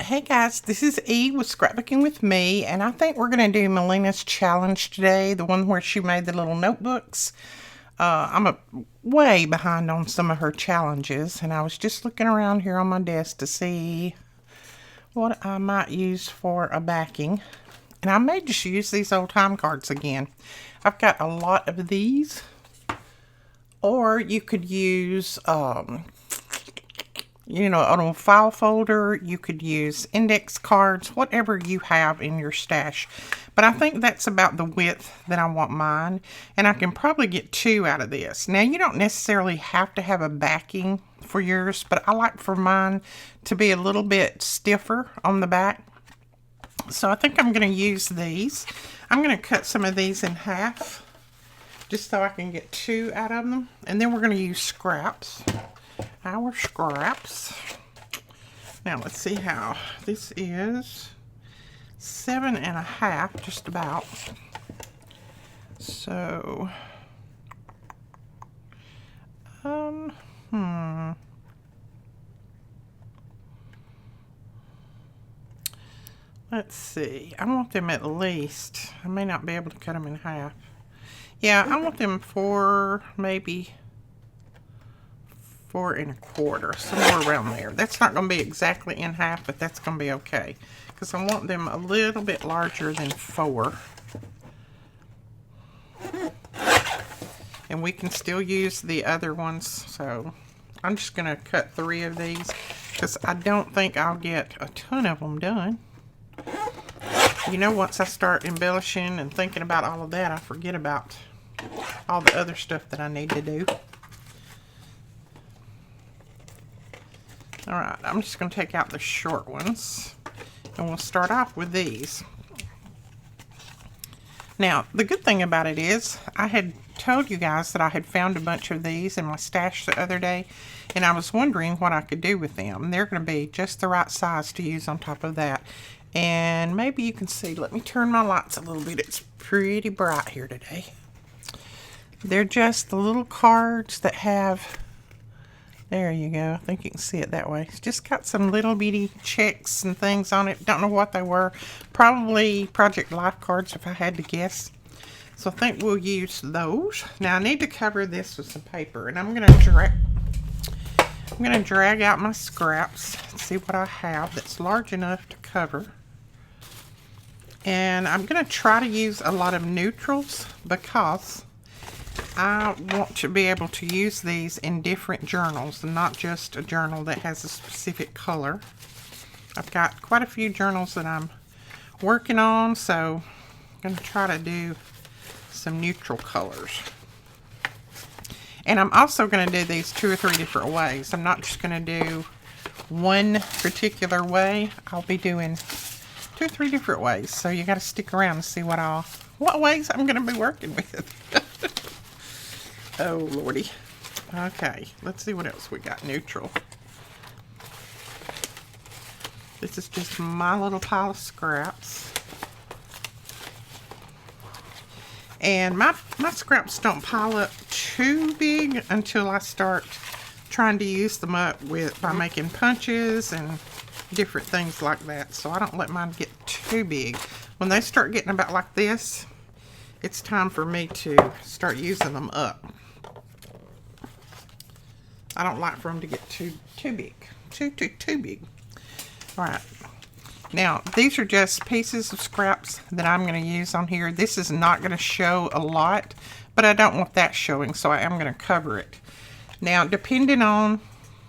Hey guys, this is E with Scrapbooking with Me, and I think we're going to do Melina's challenge today, the one where she made the little notebooks. I'm way behind on some of her challenges, and I was just looking around here on my desk to see what I might use for a backing. And I may just use these old time cards again. I've got a lot of these, or you could use an old file folder. You could use index cards, whatever you have in your stash. But I think that's about the width that I want mine, and I can probably get 2 out of this. Now, you don't necessarily have to have a backing for yours, but I like for mine to be a little bit stiffer on the back. So I think I'm going to use these. I'm going to cut some of these in half, just so I can get 2 out of them. And then we're going to use scraps. Our scraps. Now let's see how this is 7.5, just about. So let's see, I want them at least, I may not be able to cut them in half. Yeah, I want them for maybe 4 1/4, somewhere around there. That's not going to be exactly in half, but that's going to be okay, because I want them a little bit larger than 4. And we can still use the other ones, so I'm just going to cut 3 of these, because I don't think I'll get a ton of them done. You know, once I start embellishing and thinking about all of that, I forget about all the other stuff that I need to do. Alright, I'm just going to take out the short ones, and we'll start off with these. Now, the good thing about it is, I had told you guys that I had found a bunch of these in my stash the other day, and I was wondering what I could do with them. They're going to be just the right size to use on top of that. And maybe you can see, let me turn my lights a little bit. It's pretty bright here today. They're just the little cards that have... There you go. I think you can see it that way. It's just got some little bitty checks and things on it. Don't know what they were. Probably Project Life cards if I had to guess. So I think we'll use those. Now I need to cover this with some paper, and I'm gonna drag out my scraps and see what I have that's large enough to cover. And I'm gonna try to use a lot of neutrals because I want to be able to use these in different journals, and not just a journal that has a specific color. I've got quite a few journals that I'm working on, so I'm going to try to do some neutral colors. And I'm also going to do these 2 or 3 different ways. I'm not just going to do one particular way. I'll be doing 2 or 3 different ways. So you got to stick around and see what ways I'm going to be working with. Oh, lordy. Okay, let's see what else we got. Neutral. This is just my little pile of scraps. And my scraps don't pile up too big until I start trying to use them up by making punches and different things like that. So I don't let mine get too big. When they start getting about like this, it's time for me to start using them up. I don't like for them to get too big. Too big. Alright. Now, these are just pieces of scraps that I'm going to use on here. This is not going to show a lot, but I don't want that showing, so I am going to cover it. Now, depending on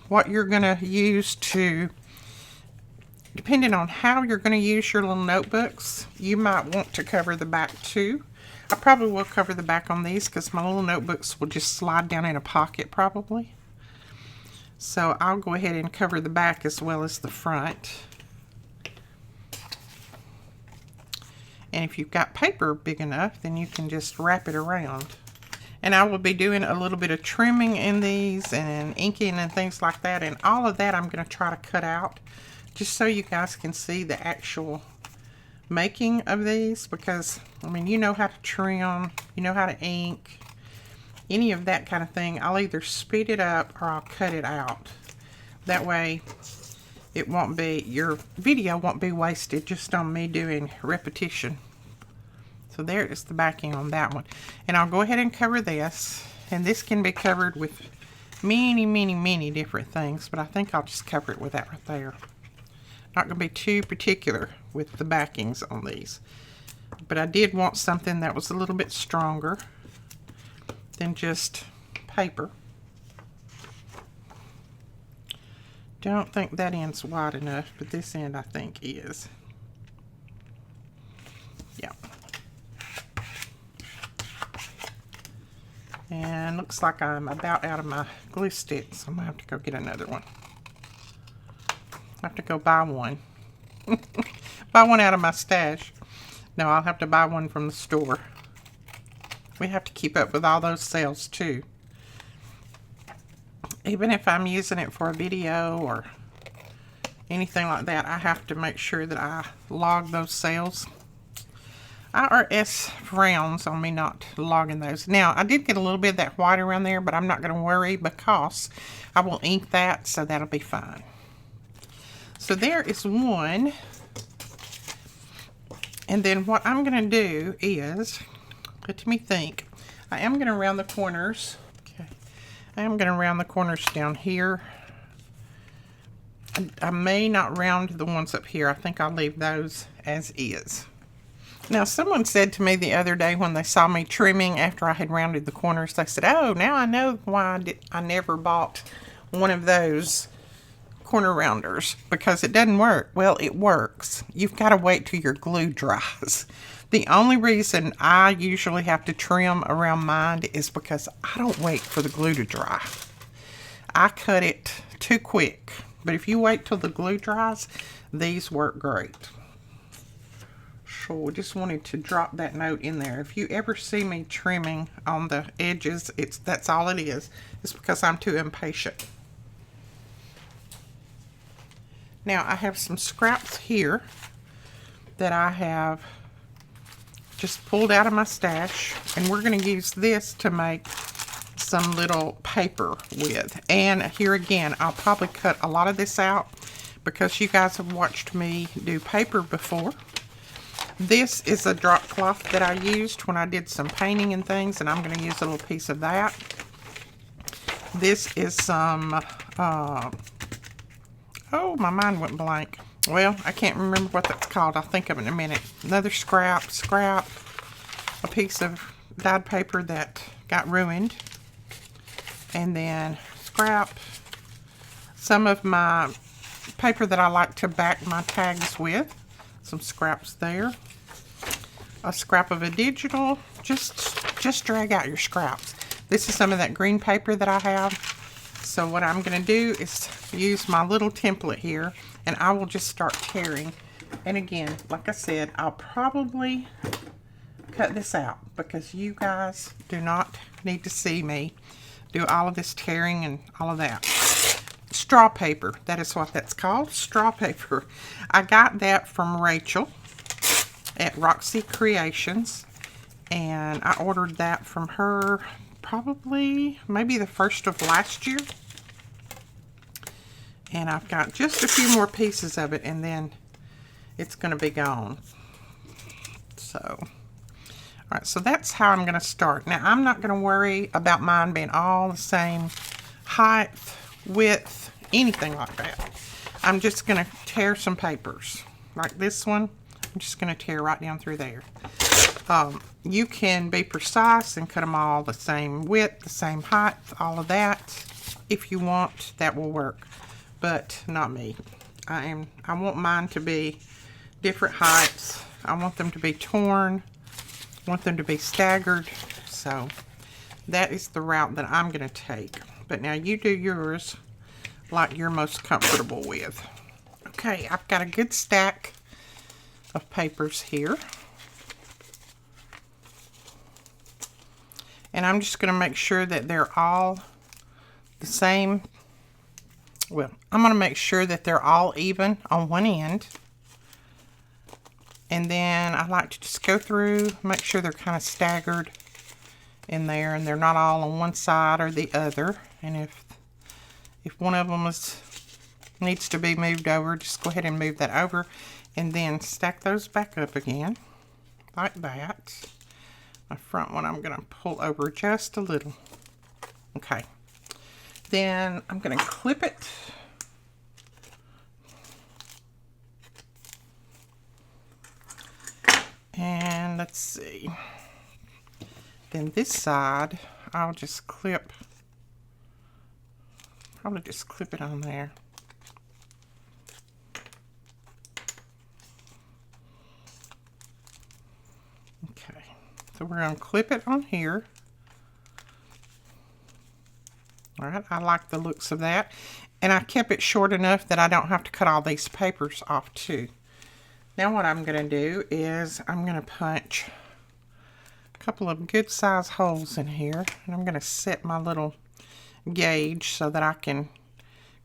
what you're going to use depending on how you're going to use your little notebooks, you might want to cover the back too. I probably will cover the back on these because my little notebooks will just slide down in a pocket probably. So I'll go ahead and cover the back as well as the front. And if you've got paper big enough, then you can just wrap it around. And I will be doing a little bit of trimming in these and inking and things like that. And all of that I'm going to try to cut out just so you guys can see the actual making of these. Because, I mean, you know how to trim, you know how to ink. Any of that kind of thing, I'll either speed it up or I'll cut it out. That way it won't be, your video won't be wasted just on me doing repetition. So there is the backing on that one. And I'll go ahead and cover this. And this can be covered with many, many, many different things, but I think I'll just cover it with that right there. Not going to be too particular with the backings on these. But I did want something that was a little bit stronger than just paper. Don't think that end's wide enough, but this end I think is. Yeah. And looks like I'm about out of my glue sticks. I'm going to have to go get another one. I have to go buy one. Buy one out of my stash. No, I'll have to buy one from the store. We have to keep up with all those sales too. Even if I'm using it for a video or anything like that, I have to make sure that I log those sales. IRS frowns on me not logging those. Now, I did get a little bit of that white around there, but I'm not going to worry because I will ink that, so that'll be fine. So there is one. And then what I'm going to do is, let me think, I am going to round the corners. Okay, I am going to round the corners down here. I may not round the ones up here. I think I'll leave those as is. Now, someone said to me the other day when they saw me trimming after I had rounded the corners, they said, oh, now I know why I never bought one of those corner rounders, because it doesn't work. Well, it works. You've got to wait till your glue dries. The only reason I usually have to trim around mine is because I don't wait for the glue to dry. I cut it too quick. But if you wait till the glue dries, these work great. So I just wanted to drop that note in there. If you ever see me trimming on the edges, that's all it is. It's because I'm too impatient. Now I have some scraps here that I have just pulled out of my stash, and we're going to use this to make some little paper with. And here again, I'll probably cut a lot of this out because you guys have watched me do paper before. This is a drop cloth that I used when I did some painting and things, and I'm going to use a little piece of that. This is some, oh, my mind went blank. Well, I can't remember what that's called. I'll think of it in a minute. Another scrap, a piece of dyed paper that got ruined, and then scrap, some of my paper that I like to back my tags with, some scraps there, a scrap of a digital. Just drag out your scraps. This is some of that green paper that I have. So what I'm going to do is use my little template here, and I will just start tearing. And again, like I said, I'll probably cut this out because you guys do not need to see me do all of this tearing and all of that. Straw paper, that is what that's called, straw paper. I got that from Rachel at Roxy Creations, and I ordered that from her probably maybe the first of last year. And I've got just a few more pieces of it, and then it's going to be gone. So, all right, so that's how I'm going to start. Now, I'm not going to worry about mine being all the same height, width, anything like that. I'm just going to tear some papers. Like this one, I'm just going to tear right down through there. You can be precise and cut them all the same width, the same height, all of that. If you want, that will work. But not me. I want mine to be different heights. I want them to be torn. I want them to be staggered. So that is the route that I'm going to take. But now you do yours like you're most comfortable with. Okay, I've got a good stack of papers here. And I'm just going to make sure that they're all the same. Well, I'm going to make sure that they're all even on one end. And then I like to just go through, make sure they're kind of staggered in there and they're not all on one side or the other. And if one of them is needs to be moved over, just go ahead and move that over, and then stack those back up again like that. My front one I'm going to pull over just a little. Okay, then I'm going to clip it. And let's see, then this side I'll just clip, probably just clip it on there. Okay, so we're going to clip it on here. Alright, I like the looks of that. And I kept it short enough that I don't have to cut all these papers off too. Now what I'm going to do is I'm going to punch a couple of good size holes in here. And I'm going to set my little gauge so that I can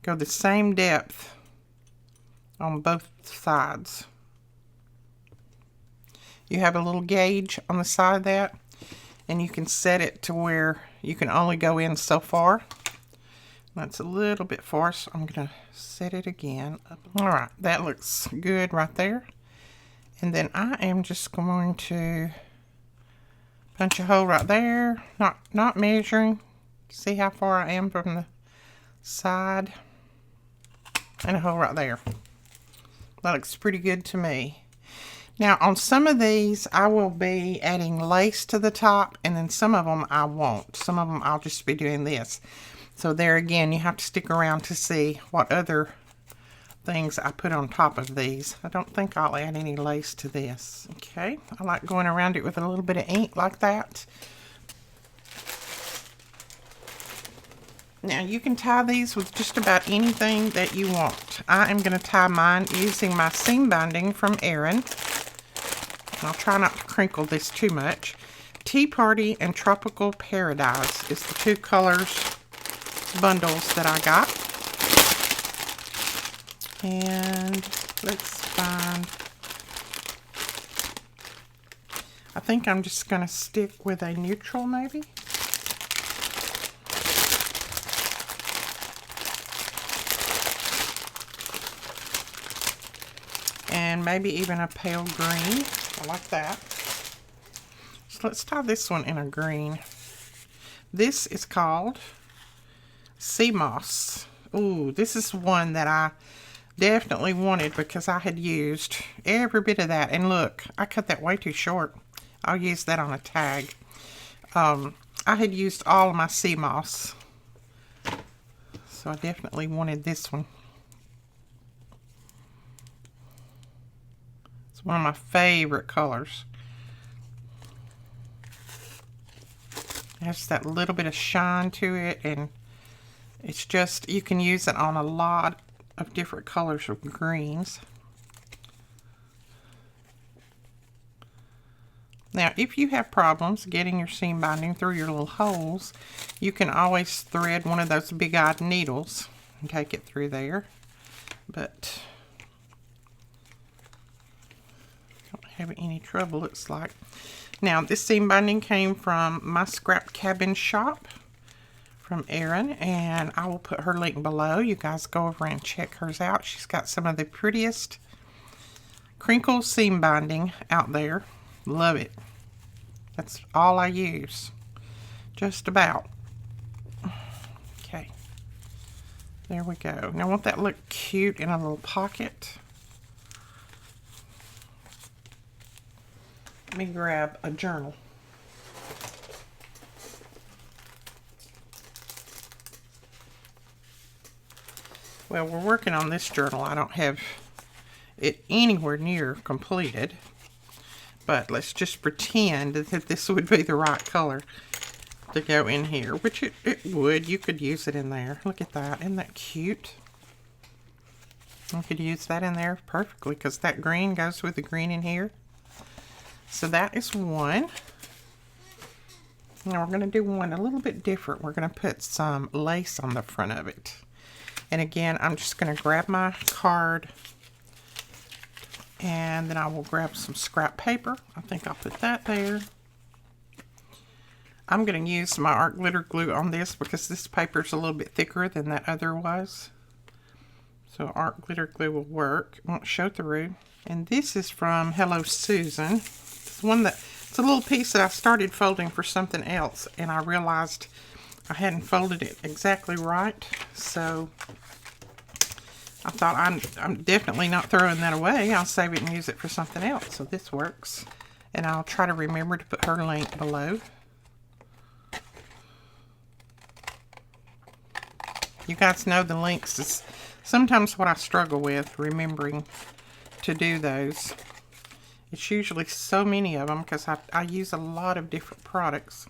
go the same depth on both sides. You have a little gauge on the side of that, and you can set it to where you can only go in so far. That's a little bit far, so I'm going to set it again. Alright, that looks good right there. And then I am just going to punch a hole right there, not measuring. See how far I am from the side. And a hole right there. That looks pretty good to me. Now on some of these I will be adding lace to the top, and then some of them I won't. Some of them I'll just be doing this. So there again, you have to stick around to see what other things I put on top of these. I don't think I'll add any lace to this. Okay, I like going around it with a little bit of ink like that. Now you can tie these with just about anything that you want. I am going to tie mine using my seam binding from Erin. I'll try not to crinkle this too much. Tea Party and Tropical Paradise is the two colors bundles that I got. And let's find, I think I'm just going to stick with a neutral maybe. And maybe even a pale green. I like that. So let's tie this one in a green. This is called Sea Moss. Ooh, this is one that I definitely wanted because I had used every bit of that. And look, I cut that way too short. I'll use that on a tag. I had used all of my sea moss, so I definitely wanted this one. It's one of my favorite colors. It has that little bit of shine to it, and it's just, you can use it on a lot of different colors of greens. Now, if you have problems getting your seam binding through your little holes, you can always thread one of those big-eyed needles and take it through there. But don't have any trouble, looks like. Now, this seam binding came from my Scrap Cabin shop from Erin, and I will put her link below. You guys go over and check hers out. She's got some of the prettiest crinkle seam binding out there. Love it. That's all I use. Just about. Okay. There we go. Now, won't that look cute in a little pocket? Let me grab a journal. Well, we're working on this journal. I don't have it anywhere near completed, but let's just pretend that this would be the right color to go in here, which it would. You could use it in there. Look at that. Isn't that cute? I could use that in there perfectly because that green goes with the green in here. So that is one. Now we're going to do one a little bit different. We're going to put some lace on the front of it. And again, I'm just going to grab my card, and then I will grab some scrap paper. I think I'll put that there. I'm going to use my art glitter glue on this because this paper is a little bit thicker than that other was. So art glitter glue will work. It won't show through. And this is from Hello Susan. It's one that, it's a little piece that I started folding for something else, and I realized I hadn't folded it exactly right. So I thought I'm definitely not throwing that away. I'll save it and use it for something else. So this works. And I'll try to remember to put her link below. You guys know the links is sometimes what I struggle with, remembering to do those. It's usually so many of them because I use a lot of different products.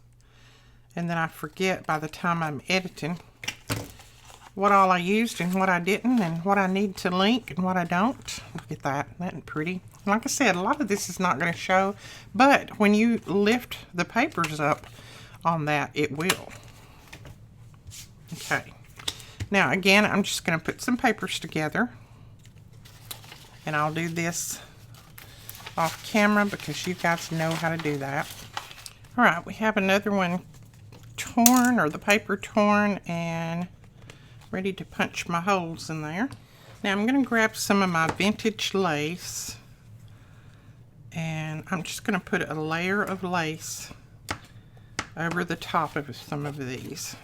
And then I forget by the time I'm editing what all I used and what I didn't and what I need to link and what I don't. Look at that. Isn't that pretty? Like I said, a lot of this is not going to show, but when you lift the papers up on that, it will. Okay. Now, again, I'm just going to put some papers together. And I'll do this off camera because you guys know how to do that. All right, we have another one torn, or the paper torn, and ready to punch my holes in there. Now I'm going to grab some of my vintage lace, and I'm just going to put a layer of lace over the top of some of these.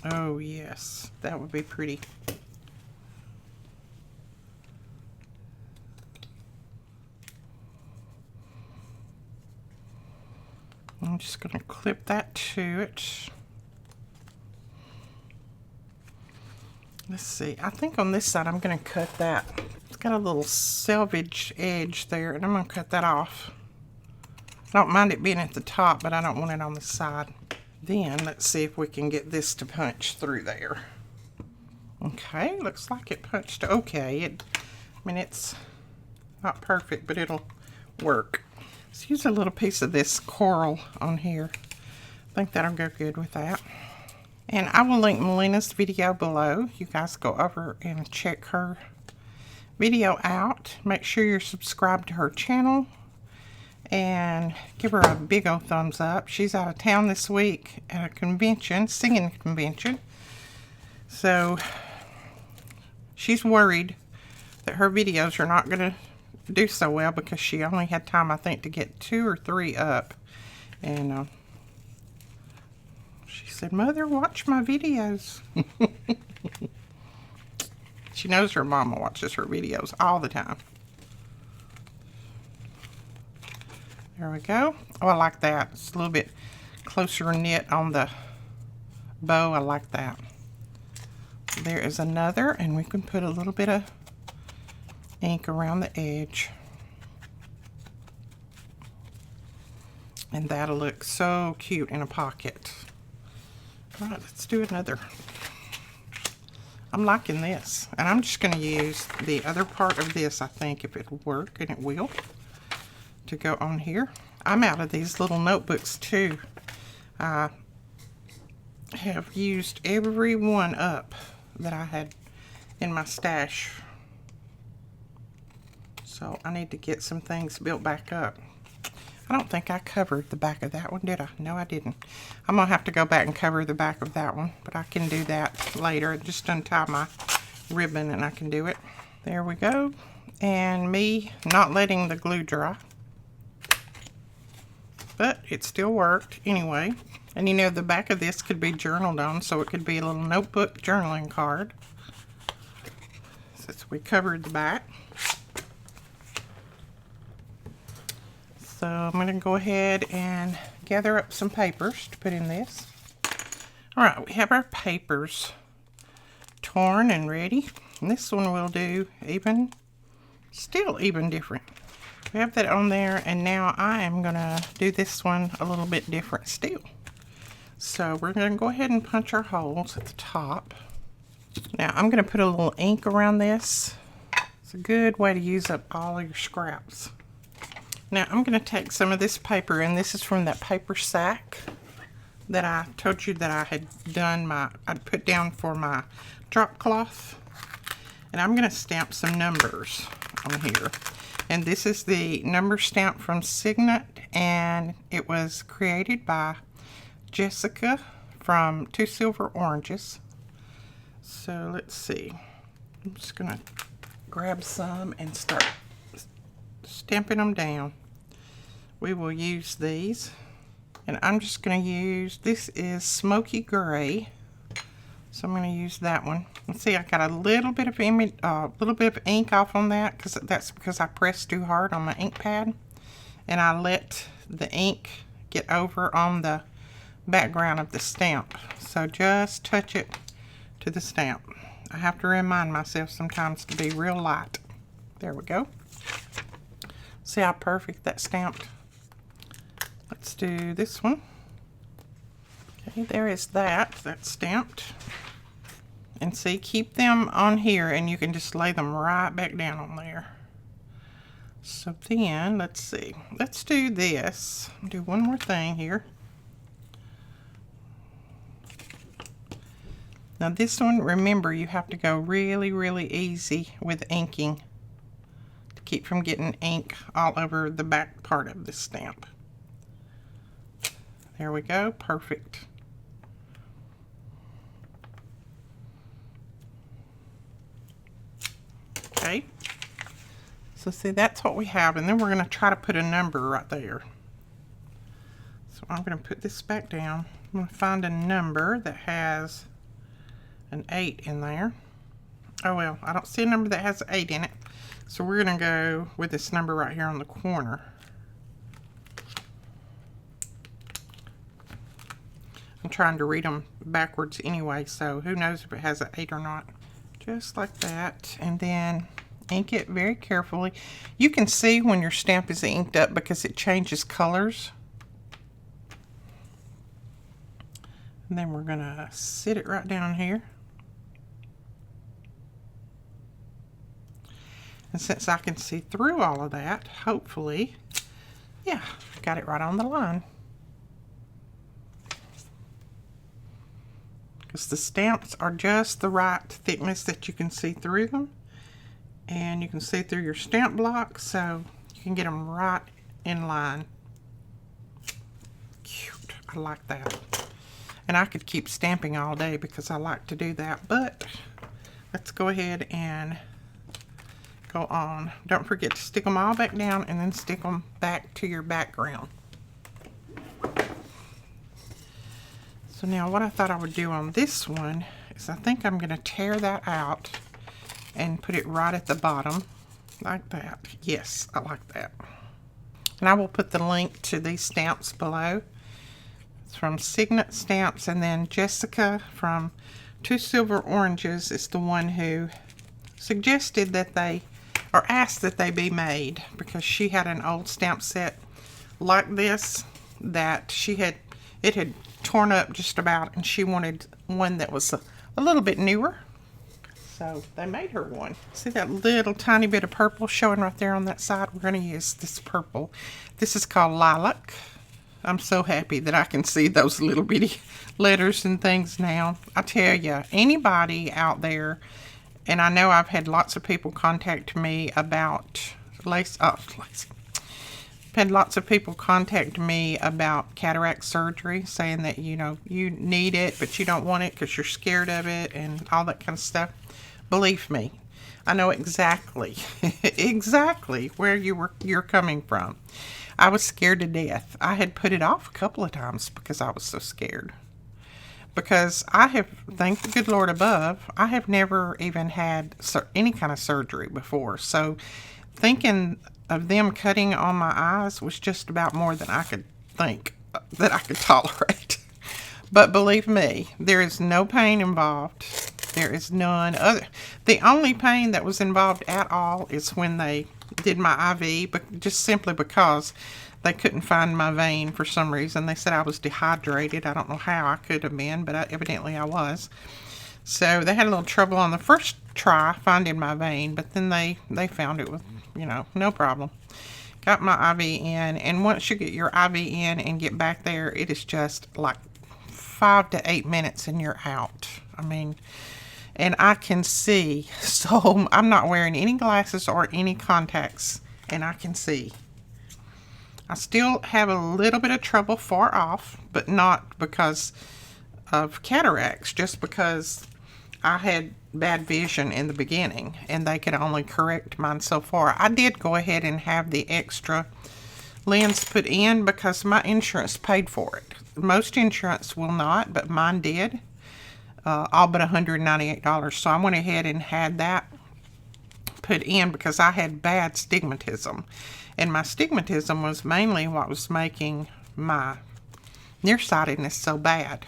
Oh yes, that would be pretty. I'm just going to clip that to it. Let's see, I think on this side I'm going to cut that. It's got a little selvage edge there, and I'm going to cut that off. I don't mind it being at the top, but I don't want it on the side. Then let's see if we can get this to punch through there. Okay, looks like it punched okay. I mean, it's not perfect, but it'll work. Let's use a little piece of this coral on here. I think that'll go good with that. And I will link Melina's video below. You guys go over and check her video out. Make sure you're subscribed to her channel. And give her a big old thumbs up. She's out of town this week at a convention, singing convention. So she's worried that her videos are not going to do so well because she only had time, I think, to get 2 or 3 up. And she said, "Mother, watch my videos." She knows her mama watches her videos all the time. There we go. Oh, I like that. It's a little bit closer knit on the bow. I like that. There is another, and we can put a little bit of ink around the edge. And that'll look so cute in a pocket. All right, let's do another. I'm liking this. And I'm just going to use the other part of this, I think, if it'll work, and it will, to go on here. I'm out of these little notebooks too. I have used every one up that I had in my stash. So I need to get some things built back up. I don't think I covered the back of that one, did I? No, I didn't. I'm going to have to go back and cover the back of that one, but I can do that later. Just untie my ribbon and I can do it. There we go. And me not letting the glue dry. But it still worked anyway. And you know, the back of this could be journaled on, so it could be a little notebook journaling card. Since we covered the back. So I'm going to go ahead and gather up some papers to put in this. Alright, we have our papers torn and ready. And this one will do still even different. We have that on there, and now I am going to do this one a little bit different still. So we're going to go ahead and punch our holes at the top. Now I'm going to put a little ink around this. It's a good way to use up all of your scraps. Now I'm going to take some of this paper, and this is from that paper sack that I told you that I had done I'd put down for my drop cloth. And I'm going to stamp some numbers on here. And this is the number stamp from Signet, and it was created by Jessica from Two Silver Oranges. So let's see. I'm just gonna grab some and start stamping them down. We will use these, and I'm just gonna use, this is smoky gray, so I'm gonna use that one. Let's see, I got a little bit of ink off on that because that's because I pressed too hard on my ink pad, and I let the ink get over on the background of the stamp. So just touch it to the stamp. I have to remind myself sometimes to be real light. There we go. See how perfect that stamped? Let's do this one. Okay, there is that. That's stamped. And see, keep them on here and you can just lay them right back down on there. So then, let's see. Let's do this. Do one more thing here. Now this one, remember, you have to go really, really easy with inking to keep from getting ink all over the back part of the stamp. There we go, perfect. Okay, so see, that's what we have, and then we're going to try to put a number right there. So I'm going to put this back down. I'm going to find a number that has an 8 in there. Oh well, I don't see a number that has an 8 in it. So we're going to go with this number right here on the corner. I'm trying to read them backwards anyway, so who knows if it has an 8 or not. Just like that, and then ink it very carefully. You can see when your stamp is inked up because it changes colors. And then we're going to sit it right down here. And since I can see through all of that, hopefully, yeah, got it right on the line. Because the stamps are just the right thickness that you can see through them. And you can see through your stamp block, so you can get them right in line. Cute, I like that. And I could keep stamping all day because I like to do that, but let's go ahead and go on. Don't forget to stick them all back down and then stick them back to your background. So now what I thought I would do on this one is I think I'm going to tear that out and put it right at the bottom like that. Yes, I like that. And I will put the link to these stamps below. It's from Signet Stamps, and then Jessica from Two Silver Oranges is the one who suggested that they, or asked that they be made, because she had an old stamp set like this that it had torn up just about, and she wanted one that was a little bit newer. So they made her one. See that little tiny bit of purple showing right there on that side? We're going to use this purple. This is called Lilac. I'm so happy that I can see those little bitty letters and things now. I tell you, anybody out there, and I know I've had lots of people contact me about had lots of people contact me about cataract surgery, saying that, you know, you need it, but you don't want it because you're scared of it and all that kind of stuff. Believe me, I know exactly, exactly where you're coming from. I was scared to death. I had put it off a couple of times because I was so scared. Because I have, thank the good Lord above, I have never even had any kind of surgery before. So thinking of them cutting on my eyes was just about more than I could think that I could tolerate. But believe me, there is no pain involved. There is none other. The only pain that was involved at all is when they did my IV, but just simply because they couldn't find my vein for some reason. They said I was dehydrated. I don't know how I could have been, but evidently I was. So they had a little trouble on the first try finding my vein, but then they found it with, you know, no problem. Got my IV in, and once you get your IV in and get back there, it is just like 5 to 8 minutes and you're out. I mean, and I can see, so I'm not wearing any glasses or any contacts, and I can see. I still have a little bit of trouble far off, but not because of cataracts, just because I had bad vision in the beginning, and they could only correct mine so far. I did go ahead and have the extra lens put in because my insurance paid for it. Most insurance will not, but mine did. All but $198. So I went ahead and had that put in because I had bad stigmatism. And my stigmatism was mainly what was making my nearsightedness so bad.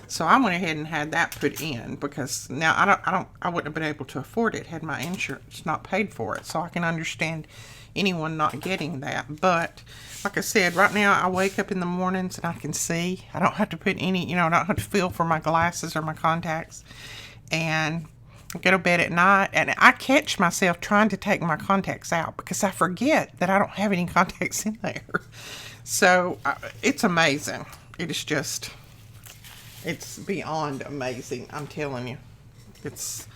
So I went ahead and had that put in because now I wouldn't have been able to afford it had my insurance not paid for it. So I can understand anyone not getting that. But like I said, right now I wake up in the mornings and I can see. I don't have to put any, I don't have to feel for my glasses or my contacts. And I go to bed at night and I catch myself trying to take my contacts out because I forget that I don't have any contacts in there. So it's amazing. It is just, it's beyond amazing. I'm telling you. It's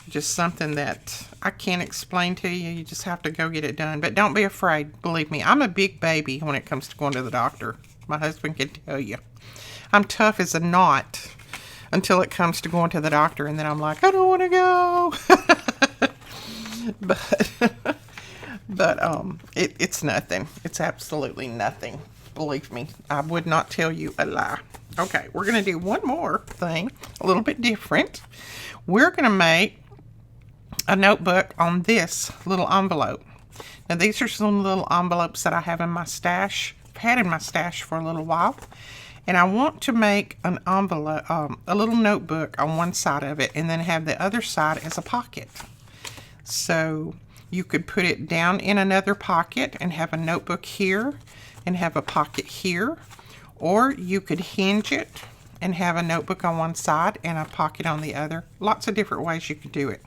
just something that I can't explain to you. You just have to go get it done. But don't be afraid. Believe me, I'm a big baby when it comes to going to the doctor. My husband can tell you. I'm tough as a knot until it comes to going to the doctor. And then I'm like, I don't want to go. But it's nothing. It's absolutely nothing. Believe me, I would not tell you a lie. Okay, we're going to do one more thing, a little bit different. We're going to make a notebook on this little envelope. Now, these are some little envelopes that I have in my stash. I've had in my stash for a little while. And I want to make an envelope, a little notebook on one side of it, and then have the other side as a pocket. So you could put it down in another pocket and have a notebook here and have a pocket here. Or you could hinge it and have a notebook on one side and a pocket on the other. Lots of different ways you could do it.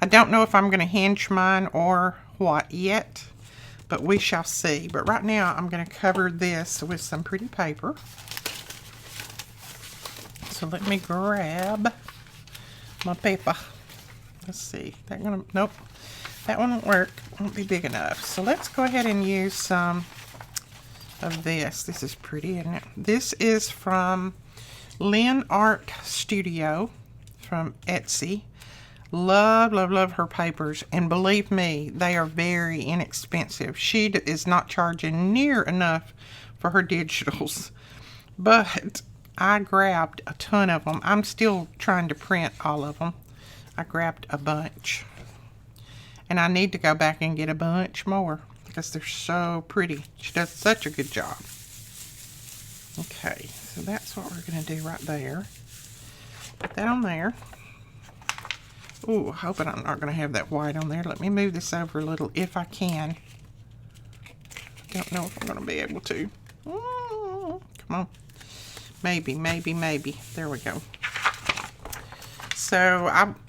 I don't know if I'm going to hinge mine or what yet, but we shall see. But right now I'm going to cover this with some pretty paper. So let me grab my paper. Let's see. Nope. That one won't work. Won't be big enough. So let's go ahead and use some of this. This is pretty, isn't it? This is from Lynn Art Studio from Etsy. Love, love, love her papers. And believe me, they are very inexpensive. She is not charging near enough for her digitals. But I grabbed a ton of them. I'm still trying to print all of them. I grabbed a bunch. And I need to go back and get a bunch more because they're so pretty. She does such a good job. Okay, so that's what we're going to do right there. Put that on there. Ooh, hoping I'm not going to have that white on there. Let me move this over a little if I can. Don't know if I'm going to be able to. Come on. Maybe. There we go. So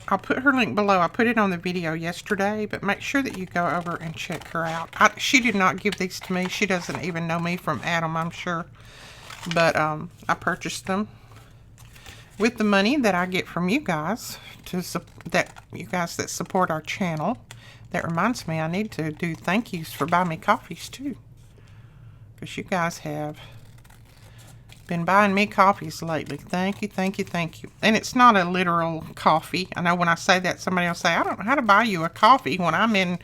I'll put her link below. I put it on the video yesterday, but make sure that you go over and check her out. She did not give these to me. She doesn't even know me from Adam, I'm sure. But I purchased them with the money that I get from you guys, that support our channel. That reminds me, I need to do thank yous for buying me coffees too, because you guys have been buying me coffees lately. Thank you. And it's not a literal coffee. I know when I say that, somebody will say, I don't know how to buy you a coffee when I'm in,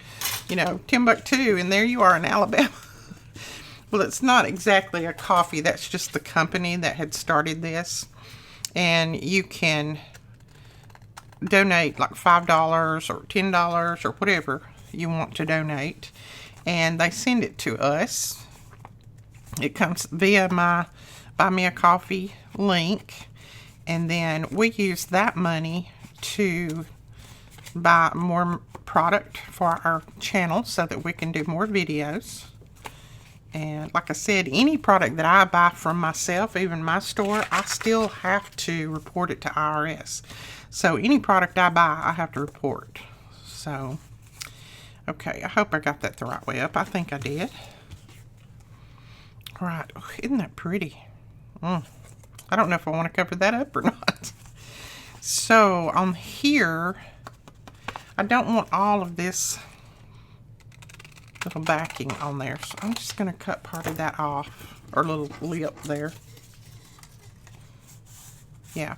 Timbuktu, and there you are in Alabama. Well, it's not exactly a coffee. That's just the company that had started this. And you can donate like $5 or $10 or whatever you want to donate. And they send it to us. It comes via my Buy Me a Coffee link, and then we use that money to buy more product for our channel so that we can do more videos. And like I said, any product that I buy from myself, even my store, I still have to report it to IRS. So any product I buy, I have to report. So, okay, I hope I got that the right way up. I think I did. Right, oh, isn't that pretty? I don't know if I want to cover that up or not. So on here, I don't want all of this little backing on there. So I'm just going to cut part of that off, or little lip there. Yeah.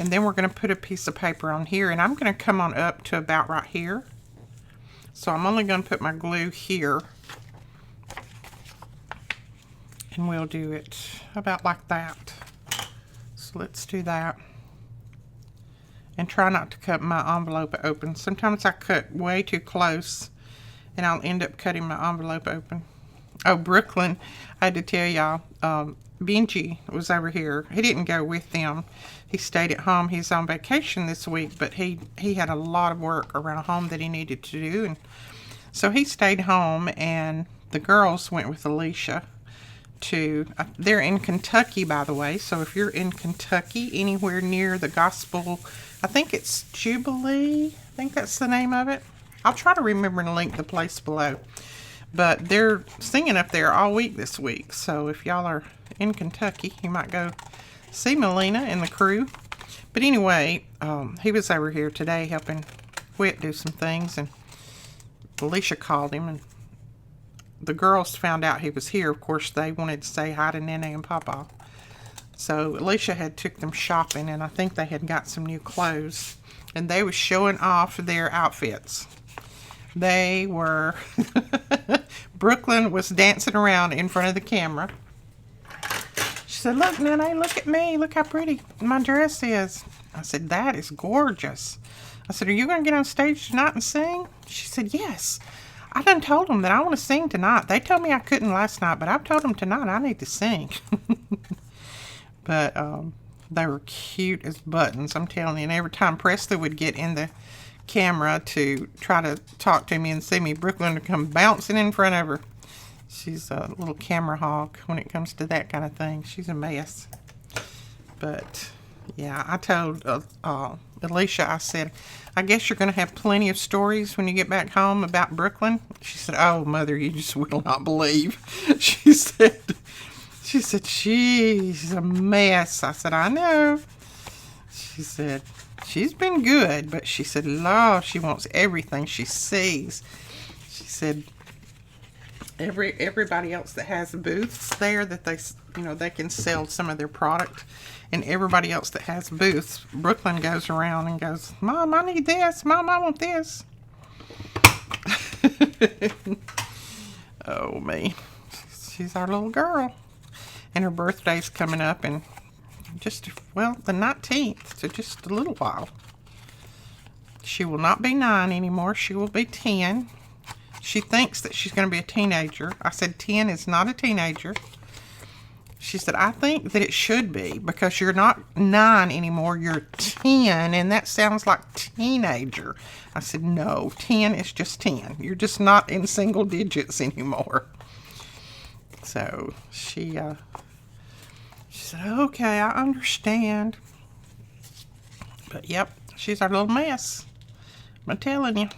And then we're going to put a piece of paper on here, and I'm going to come on up to about right here. So I'm only going to put my glue here. And we'll do it about like that. So let's do that. And try not to cut my envelope open. Sometimes I cut way too close and I'll end up cutting my envelope open. Oh, Brooklyn, I had to tell y'all, Benji was over here. He didn't go with them. He stayed at home. He's on vacation this week, but he had a lot of work around home that he needed to do. And so he stayed home, and the girls went with Alicia to, they're in Kentucky, by the way. So if you're in Kentucky, anywhere near the gospel, I think it's Jubilee. I think that's the name of it. I'll try to remember and link the place below. But they're singing up there all week this week. So if y'all are in Kentucky, you might go see Melina and the crew. But anyway, he was over here today helping Whit do some things. And Alicia called him. And the girls found out he was here. Of course, they wanted to say hi to Nene and Papa. So Alicia had took them shopping. And I think they had got some new clothes. And they was showing off their outfits. They were, Brooklyn was dancing around in front of the camera. She said, "Look, Nene, look at me. Look how pretty my dress is." I said, "That is gorgeous." I said, "Are you going to get on stage tonight and sing?" She said, "Yes. I done told them that I want to sing tonight. They told me I couldn't last night, but I've told them tonight I need to sing." But they were cute as buttons, I'm telling you. And every time Presley would get in the camera to try to talk to me and see me, Brooklyn would come bouncing in front of her. She's a little camera hog when it comes to that kind of thing. She's a mess. But yeah, I told Alicia, I said, "I guess you're going to have plenty of stories when you get back home about Brooklyn." She said, "Oh, Mother, you just will not believe." She said she's a mess. I said, "I know." She said, "She's been good," but she said, "Lord, she wants everything she sees." She said, everybody else that has booths there that they can sell some of their product, and everybody else that has booths, Brooklyn goes around and goes, "Mom, I need this. Mom, I want this." Oh, me. She's our little girl. And her birthday's coming up in the 19th, so just a little while. She will not be 9 anymore. She will be 10. She thinks that she's going to be a teenager. I said 10 is not a teenager. She said, "I think that it should be because you're not 9 anymore. You're 10, and that sounds like teenager." I said, "No, 10 is just 10. You're just not in single digits anymore." So she said, "Okay, I understand." But yep, she's our little mess. I'm telling you.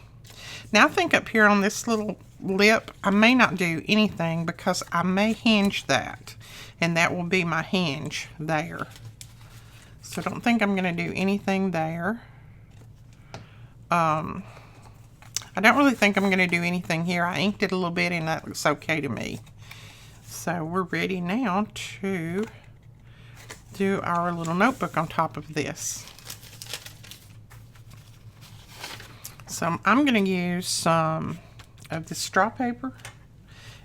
Now I think up here on this little lip, I may not do anything because I may hinge that. And that will be my hinge there. So I don't think I'm going to do anything there. I don't really think I'm going to do anything here. I inked it a little bit and that looks okay to me. So we're ready now to do our little notebook on top of this. So I'm going to use some of this straw paper,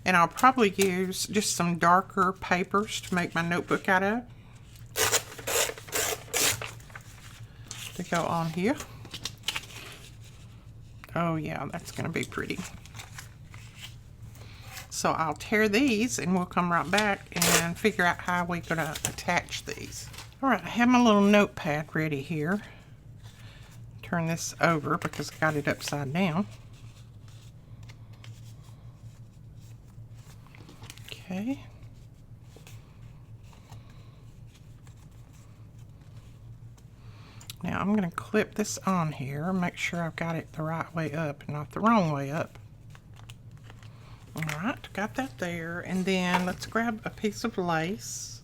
and I'll probably use just some darker papers to make my notebook out of to go on here. Oh yeah, that's going to be pretty. So I'll tear these and we'll come right back and figure out how we're going to attach these. Alright, I have my little notepad ready here. Turn this over because I got it upside down. Okay. Now I'm going to clip this on here, make sure I've got it the right way up and not the wrong way up. Alright, got that there. And then let's grab a piece of lace.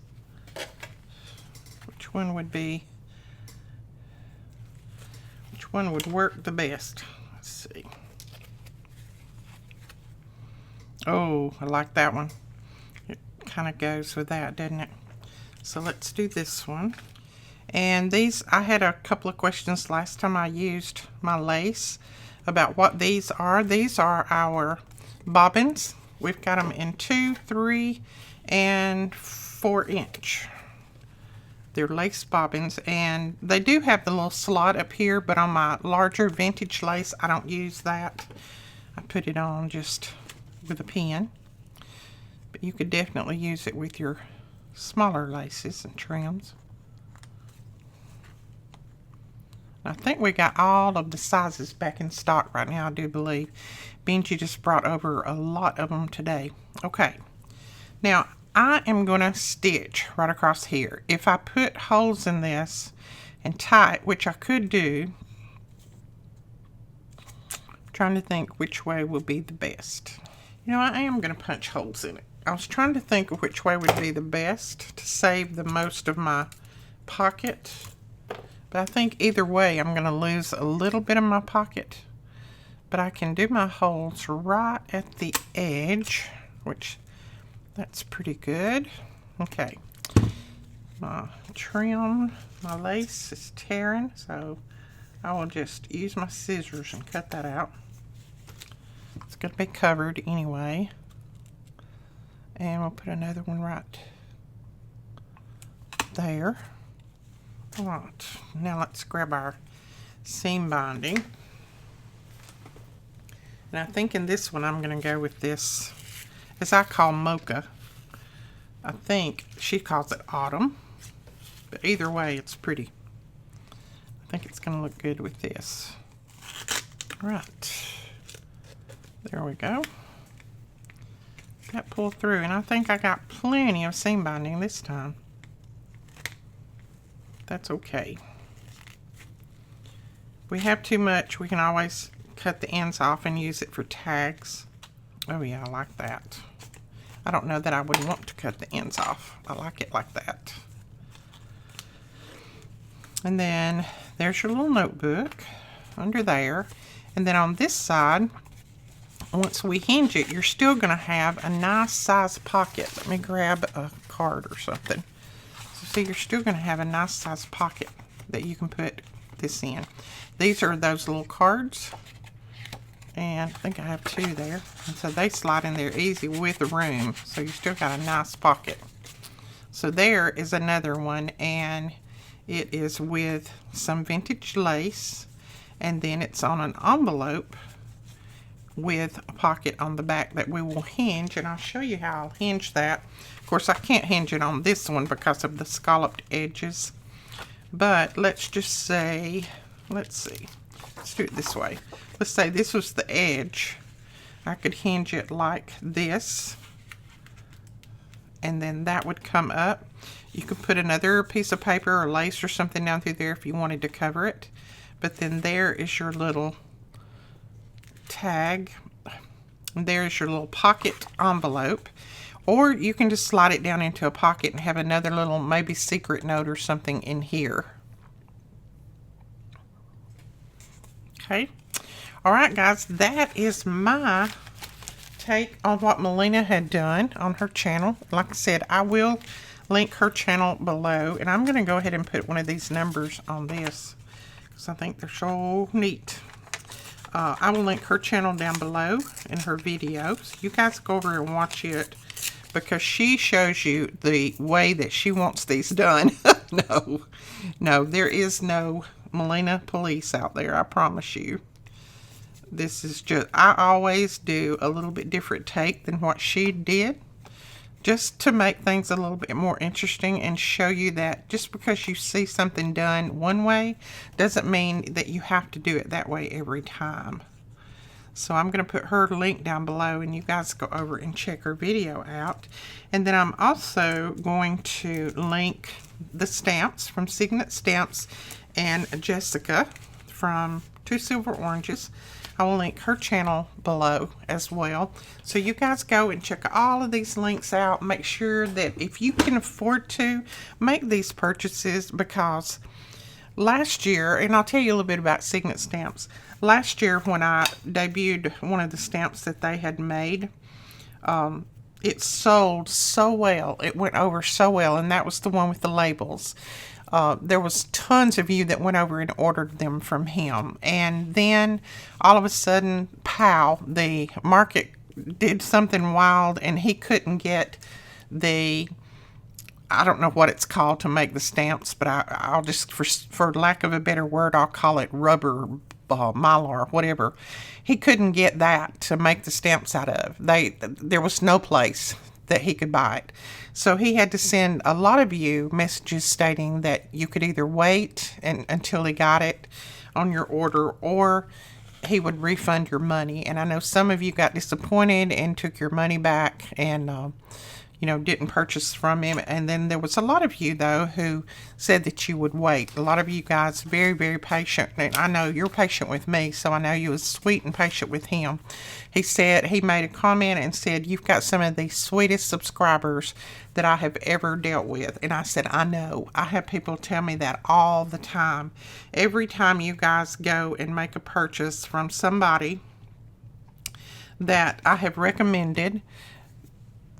Which one would work the best? Let's see. Oh, I like that one. It kind of goes with that, doesn't it? So let's do this one. And these, I had a couple of questions last time I used my lace about what these are. These are our bobbins. We've got them in 2, 3, and 4 inch. They're lace bobbins, and they do have the little slot up here, but on my larger vintage lace, I don't use that. I put it on just with a pin. But you could definitely use it with your smaller laces and trims. I think we got all of the sizes back in stock right now, I do believe. Benji just brought over a lot of them today. Okay, now I am going to stitch right across here. If I put holes in this and tie it, which I could do, I'm trying to think which way will be the best. You know, I am going to punch holes in it. I was trying to think of which way would be the best to save the most of my pocket. But I think either way, I'm going to lose a little bit of my pocket. But I can do my holes right at the edge, which that's pretty good. Okay. My trim, my lace is tearing, so I will just use my scissors and cut that out. It's going to be covered anyway. And we'll put another one right there. Alright, now let's grab our seam binding. And I think in this one I'm going to go with this, as I call mocha. I think she calls it autumn. But either way, it's pretty. I think it's going to look good with this. Right. There we go. That pulled through, and I think I got plenty of seam binding this time. That's okay. If we have too much, we can always cut the ends off and use it for tags. Oh yeah, I like that. I don't know that I would want to cut the ends off. I like it like that. And then there's your little notebook under there. And then on this side, once we hinge it, you're still going to have a nice size pocket. Let me grab a card or something. So you're still going to have a nice size pocket that you can put this in. These are those little cards, and I think I have 2 there, and so they slide in there easy with the room, so you still got a nice pocket. So there is another one, and it is with some vintage lace, and then it's on an envelope with a pocket on the back that we will hinge, and I'll show you how I'll hinge that. Of course, I can't hinge it on this one because of the scalloped edges, but let's just say, let's see, let's do it this way. Let's say this was the edge. I could hinge it like this, and then that would come up. You could put another piece of paper or lace or something down through there if you wanted to cover it, but then there is your little tag. There's your little pocket envelope, or you can just slide it down into a pocket and have another little maybe secret note or something in here. Okay, all right guys, that is my take on what Melina had done on her channel. Like I said, I will link her channel below, and I'm going to go ahead and put one of these numbers on this because I think they're so neat. I will link her channel down below in her videos. You guys go over and watch it because she shows you the way that she wants these done. No, there is no Melina police out there, I promise you. This is just, I always do a little bit different take than what she did, just to make things a little bit more interesting and show you that just because you see something done one way doesn't mean that you have to do it that way every time. So I'm going to put her link down below, and you guys go over and check her video out. And then I'm also going to link the stamps from Signet Stamps and Jessica from Two Silver Oranges. I will link her channel below as well. So you guys go and check all of these links out. Make sure that if you can afford to, make these purchases, because last year, and I'll tell you a little bit about Signet Stamps. Last year when I debuted one of the stamps that they had made, it sold so well. It went over so well, and that was the one with the labels. there was tons of you that went over and ordered them from him. And then all of a sudden, pow, the market did something wild, and he couldn't get the, I don't know what it's called to make the stamps, but I'll just, for lack of a better word, I'll call it rubber mylar, whatever. He couldn't get that to make the stamps out of. There was no place that he could buy it. So he had to send a lot of you messages stating that you could either wait until he got it on your order, or he would refund your money. And I know some of you got disappointed and took your money back and didn't purchase from him. And then there was a lot of you, though, who said that you would wait. A lot of you guys very, very patient. And I know you're patient with me, so I know you was sweet and patient with him. He made a comment and said, "You've got some of the sweetest subscribers that I have ever dealt with." And I said, I know. I have people tell me that all the time. Every time you guys go and make a purchase from somebody that I have recommended,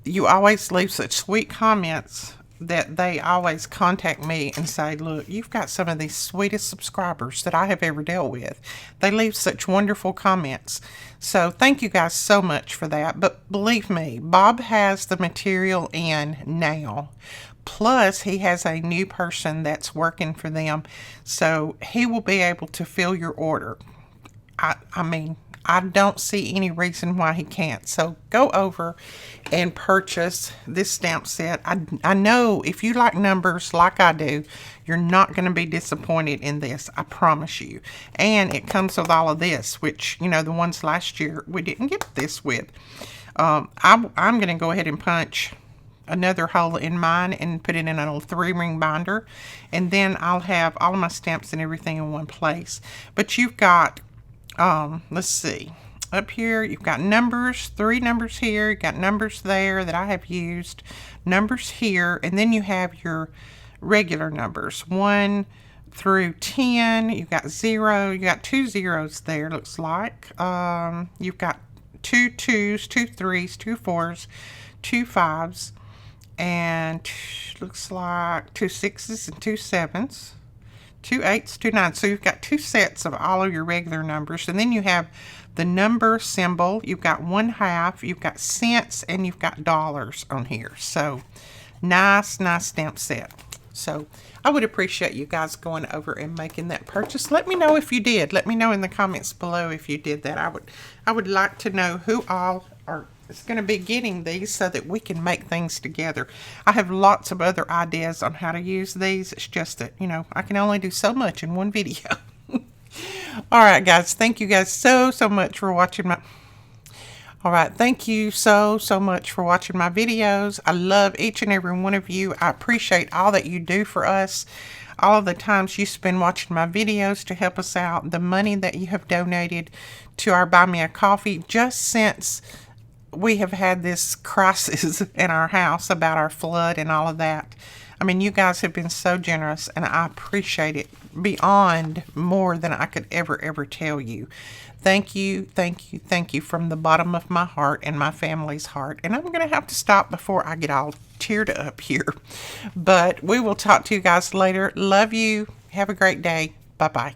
you always leave such sweet comments that they always contact me and say, "Look, you've got some of the sweetest subscribers that I have ever dealt with." They leave such wonderful comments. So thank you guys so much for that. But believe me, Bob has the material in now. Plus, he has a new person that's working for them. So he will be able to fill your order. I don't see any reason why he can't. So go over and purchase this stamp set. I know if you like numbers like I do, you're not going to be disappointed in this. I promise you. And it comes with all of this, which, the ones last year we didn't get this with. I'm going to go ahead and punch another hole in mine and put it in a little 3-ring binder. And then I'll have all of my stamps and everything in one place. But you've got let's see, up here you've got numbers, 3 numbers here, you got numbers there that I have used, numbers here, and then you have your regular numbers 1 through 10. You've got 0, you got 2 zeros there, looks like. You've got 2 2s, 2 3s, 2 4s, 2 5s, and looks like 2 6s and 2 7s. 2 8s, 2 9s. So you've got 2 sets of all of your regular numbers. And then you have the number symbol. You've got 1/2. You've got cents. And you've got dollars on here. So nice stamp set. So I would appreciate you guys going over and making that purchase. Let me know if you did. Let me know in the comments below if you did that. I would like to know who all is going to be getting these so that we can make things together. I have lots of other ideas on how to use these. It's just that, I can only do so much in one video. All right, guys. Thank you guys so much for watching my... All right. Thank you so much for watching my videos. I love each and every one of you. I appreciate all that you do for us. All of the times you spend watching my videos to help us out. The money that you have donated to our Buy Me a Coffee just since we have had this crisis in our house about our flood and all of that. I mean, you guys have been so generous, and I appreciate it beyond more than I could ever tell you. Thank you from the bottom of my heart and my family's heart. And I'm going to have to stop before I get all teared up here. But we will talk to you guys later. Love you. Have a great day. Bye-bye.